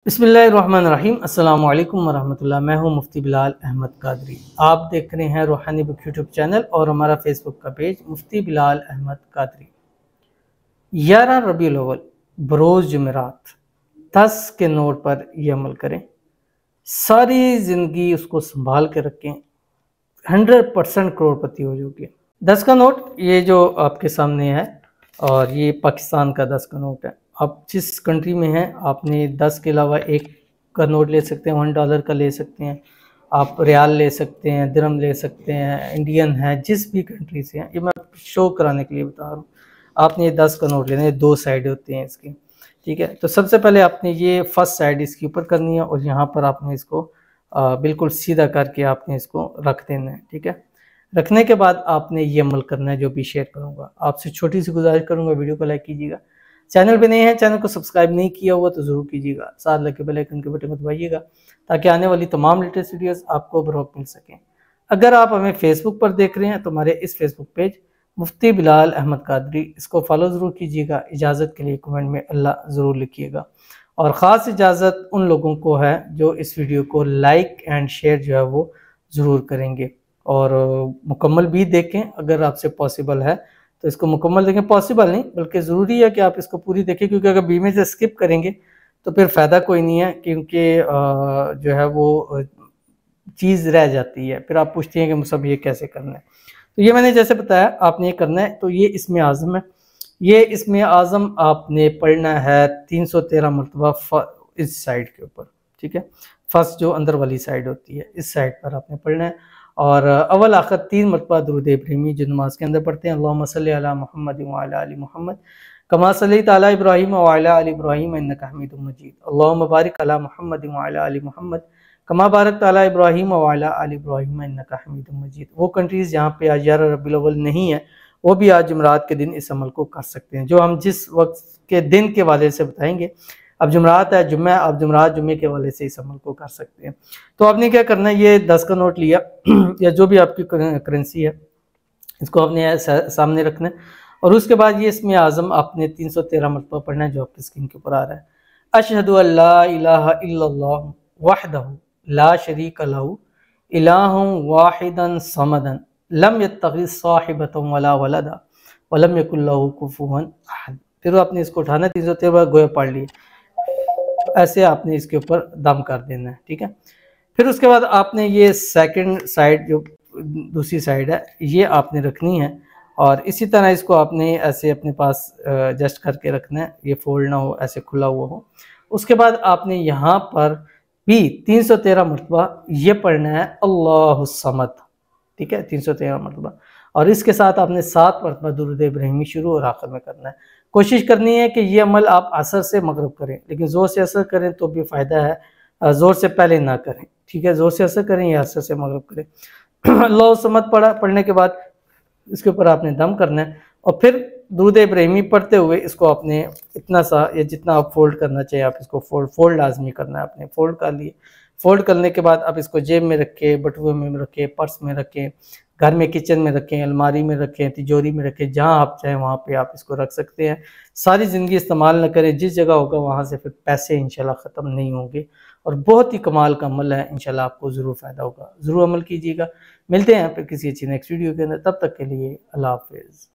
बिस्मिल्लाहिर्रहमानिर्रहीम। अस्सलाम वालेकुम वरहमतुल्लाह। मैं हूं मुफ्ती बिलाल अहमद कादरी। आप देख रहे हैं रूहानी बुक यूट्यूब चैनल और हमारा फेसबुक का पेज मुफ्ती बिलाल अहमद कादरी। 11 रबीउल अव्वल बरोज़ जुमेरात 10 के नोट पर यह अमल करें, सारी ज़िंदगी उसको संभाल के रखें, 100% करोड़पति हो जाओगे। 10 का नोट ये जो आपके सामने है और ये पाकिस्तान का 10 का नोट है। आप जिस कंट्री में हैं आपने 10 के अलावा एक का नोट ले सकते हैं, $1 का ले सकते हैं, आप रियाल ले सकते हैं, दिरहम ले सकते हैं, इंडियन है, जिस भी कंट्री से हैं। ये मैं शो कराने के लिए बता रहा हूँ। आपने ये 10 का नोट लेना है, 2 साइड होते हैं इसकी, ठीक है। तो सबसे पहले आपने ये फर्स्ट साइड इसके ऊपर करनी है और यहाँ पर आपने इसको बिल्कुल सीधा करके आपने इसको रख देना है, ठीक है। रखने के बाद आपने ये अमल करना है जो भी शेयर करूँगा। आपसे छोटी सी गुजारिश करूँगा, वीडियो को लाइक कीजिएगा, चैनल पे नए हैं, चैनल को सब्सक्राइब नहीं किया हुआ तो ज़रूर कीजिएगा, साथ लगे बेल आइकन के बटन को दबाइएगा ताकि आने वाली तमाम लेटेस्ट वीडियोस आपको बर वक्त मिल सकें। अगर आप हमें फेसबुक पर देख रहे हैं तो हमारे इस फेसबुक पेज मुफ्ती बिलाल अहमद कादरी, इसको फॉलो ज़रूर कीजिएगा। इजाज़त के लिए कमेंट में अल्लाह ज़रूर लिखिएगा और ख़ास इजाज़त उन लोगों को है जो इस वीडियो को लाइक एंड शेयर जो है वो ज़रूर करेंगे और मुकम्मल भी देखें। अगर आपसे पॉसिबल है तो इसको मुकम्मल देखें, पॉसिबल नहीं बल्कि ज़रूरी है कि आप इसको पूरी देखें, क्योंकि अगर बीच में से स्किप करेंगे तो फिर फ़ायदा कोई नहीं है, क्योंकि जो है वो चीज़ रह जाती है। फिर आप पूछती हैं कि मुझे ये कैसे करना है। तो ये मैंने जैसे बताया आपने ये करना है। तो ये इसमें आज़म है, ये इसमें आज़म आपने पढ़ना है 313 मरतबा इस साइड के ऊपर, ठीक है। फर्स्ट जो अंदर वाली साइड होती है इस साइड पर आपने पढ़ना है और अव्वल आखिर 3 मरतबा दुरूद इब्राहिमी जो नमाज के अंदर पढ़ते हैं, अल्लाहुम्मा सल्ली अला मुहम्मद व अला आलि मुहम्मद कमा सल्लैता अला इब्राहीम व अला आलि इब्राहीम इन्नका हमीदुम मजीद, अल्लाहुम्मा बारिक अला मुहम्मद व अला आलि मुहम्मद कमा बारकता अला इब्राहीम व अला आलि इब्राहीम इन्नका हमीदुम मजीद। वो कंट्रीज़ जहाँ पे आज 11 रबीउल अव्वल नहीं है वो भी आज जुमरात के दिन इस अमल को कर सकते हैं, जो हम जिस वक्त के दिन के वाले से बताएंगे। अब जुमरात है, जुम्मा, अब जुमरात जुम्मे के वाले से इस अमल को कर सकते हैं। तो आपने क्या करना है, ये 10 का नोट लिया या जो भी आपकी करेंसी है इसको आपने सामने रखना है और उसके बाद ये इसमें आज़म आपने 313 मरतबा पढ़ना है जो आपकी स्क्रीन के ऊपर आ रहा है। अशहदु अल्ला इलाहा इल्लल्लाह वहदहु ला शरीक लहू इलाहुन वाहिदन समदन लम यत्तखिज़ साहिबतन वला वलदा वलम यकुल लहू कुफुवन अहद। फिर आपने इसको उठाना है, 313 बार गोया पढ़ लिए, ऐसे आपने इसके ऊपर दम कर देना है, ठीक है। फिर उसके बाद आपने ये सेकंड साइड जो दूसरी साइड है ये आपने रखनी है और इसी तरह इसको आपने ऐसे अपने पास एडजस्ट करके रखना है, ये फोल्ड ना हो, ऐसे खुला हुआ हो। उसके बाद आपने यहाँ पर भी 313 मरतबा ये पढ़ना है अल्लाहु समद, ठीक है, 313 मरतबा। और इसके साथ आपने 7 मरतबा दुरूद इब्राहिमी शुरू और आखिर में करना है। कोशिश करनी है कि ये अमल आप असर से मगरिब करें, लेकिन ज़ोर से असर करें तो भी फ़ायदा है, ज़ोर से पहले ना करें, ठीक है। ज़ोर से असर करें या असर से मगरिब करें। अल्लाहु समद पढ़ने के बाद इसके ऊपर आपने दम करना है और फिर दुरूद इब्राहिमी पढ़ते हुए इसको आपने इतना सा या जितना आप फोल्ड करना चाहिए आप इसको फोल्ड लाजमी करना है। आपने फोल्ड कर लिए, फोल्ड करने के बाद आप इसको जेब में रखें, बटुए में रखें, पर्स में रखें, घर में किचन में रखें, अलमारी में रखें, तिजोरी में रखें, जहाँ आप चाहें वहाँ पे आप इसको रख सकते हैं। सारी ज़िंदगी इस्तेमाल न करें, जिस जगह होगा वहाँ से फिर पैसे इंशाल्लाह ख़त्म नहीं होंगे और बहुत ही कमाल का अमल है। इंशाल्लाह आपको ज़रूर फ़ायदा होगा, ज़रूर अमल कीजिएगा। मिलते हैं फिर किसी अच्छी नेक्स्ट वीडियो के अंदर, तब तक के लिए अल्लाह हाफ़िज़।